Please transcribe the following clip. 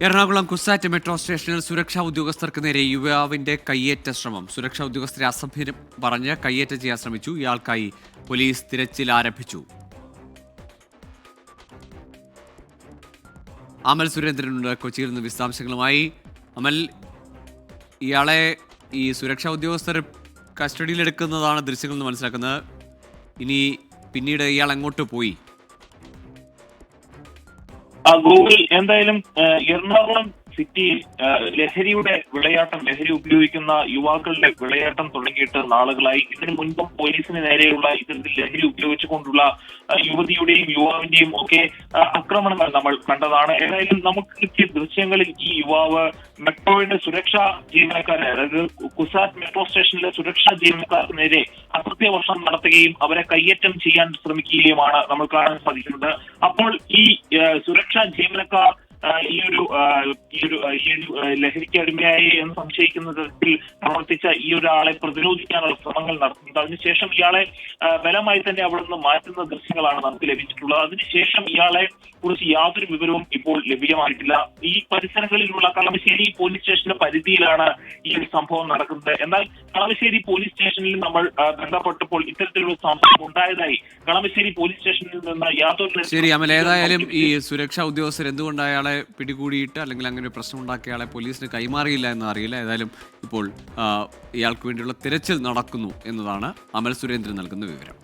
Ernakulam CUSAT metro സ്റ്റേഷനിൽ സുരക്ഷാ ഉദ്യോഗസ്ഥർക്ക് നേരെ യുവാവിന്റെ കയ്യേറ്റ ശ്രമം. സുരക്ഷാ ഉദ്യോഗസ്ഥരെ അസഭ്യം പറഞ്ഞ് കയ്യേറ്റം ചെയ്യാൻ ശ്രമിച്ചു. ഇയാൾക്കായി പോലീസ് തിരച്ചിൽ ആരംഭിച്ചു. അമൽ സുരേന്ദ്രനുണ്ട് കൊച്ചിയിൽ നിന്ന് വിശദാംശങ്ങളുമായി. അമൽ, ഇയാളെ ഈ സുരക്ഷാ ഉദ്യോഗസ്ഥർ കസ്റ്റഡിയിലെടുക്കുന്നതാണ് ദൃശ്യങ്ങൾ എന്ന് മനസ്സിലാക്കുന്നത്. ഇനി പിന്നീട് ഇയാൾ എങ്ങോട്ട് പോയി? ഗൂഗിൾ എന്തായാലും എറണാകുളം സിറ്റിയിൽ ലഹരി ഉപയോഗിക്കുന്ന യുവാക്കളുടെ വിളയാട്ടം തുടങ്ങിയിട്ട് നാളുകളായി. ഇതിനു മുൻപും പോലീസിന് നേരെയുള്ള ഇത്തരത്തിൽ ലഹരി ഉപയോഗിച്ചുകൊണ്ടുള്ള യുവതിയുടെയും യുവാവിന്റെയും ഒക്കെ ആക്രമണങ്ങൾ നമ്മൾ കണ്ടതാണ്. ഏതായാലും നമുക്ക് കിട്ടിയ ദൃശ്യങ്ങളിൽ ഈ യുവാവ് മെട്രോയുടെ സുരക്ഷാ ജീവനക്കാരെ, അതായത് കുസാറ്റ് മെട്രോ സ്റ്റേഷനിലെ സുരക്ഷാ ജീവനക്കാർക്ക് നേരെ അസത്യവർഷം നടത്തുകയും അവരെ കയ്യേറ്റം ചെയ്യാൻ ശ്രമിക്കുകയുമാണ് നമ്മൾ കാണാൻ സാധിക്കുന്നത്. അപ്പോൾ ഈ സുരക്ഷാ ജീവനക്കാർ ഈ ഒരു ലഹരിക്ക് അടിമയായി എന്ന് സംശയിക്കുന്ന തരത്തിൽ പ്രവർത്തിച്ച ഈ ഒരാളെ പ്രതിരോധിക്കാനുള്ള ശ്രമങ്ങൾ നടത്തുന്നത്. അതിനുശേഷം ഇയാളെ ബലമായി തന്നെ അവിടെ നിന്ന് മാറ്റുന്ന ദൃശ്യങ്ങളാണ് നമുക്ക് ലഭിച്ചിട്ടുള്ളത്. അതിനുശേഷം ഇയാളെ കുറിച്ച് യാതൊരു വിവരവും ഇപ്പോൾ ലഭ്യമായിട്ടില്ല. ഈ പരിസരങ്ങളിലുള്ള കളമശ്ശേരി പോലീസ് സ്റ്റേഷന്റെ പരിധിയിലാണ് ഈ ഒരു സംഭവം നടക്കുന്നത്. എന്നാൽ കളമശ്ശേരി പോലീസ് സ്റ്റേഷനിൽ നമ്മൾ ബന്ധപ്പെട്ടപ്പോൾ ഇത്തരത്തിലൊരു സംഭവം ഉണ്ടായതായി കളമശ്ശേരി പോലീസ് സ്റ്റേഷനിൽ നിന്ന് യാതൊരു ശരി അമൽ, ഏതായാലും ഈ സുരക്ഷാ ഉദ്യോഗസ്ഥർ എന്തുകൊണ്ട് അയാളെ പിടികൂടിയിട്ട് അല്ലെങ്കിൽ അങ്ങനെ ഒരു പ്രശ്നം ഉണ്ടാക്കിയ ആളെ പോലീസിന് കൈമാറിയില്ല എന്ന് അറിയില്ല. ഏതായാലും ഇപ്പോൾ ഇയാൾക്ക് വേണ്ടിയുള്ള തിരച്ചിൽ നടക്കുന്നു എന്നതാണ് അമൽ സുരേന്ദ്രൻ നൽകുന്ന വിവരം.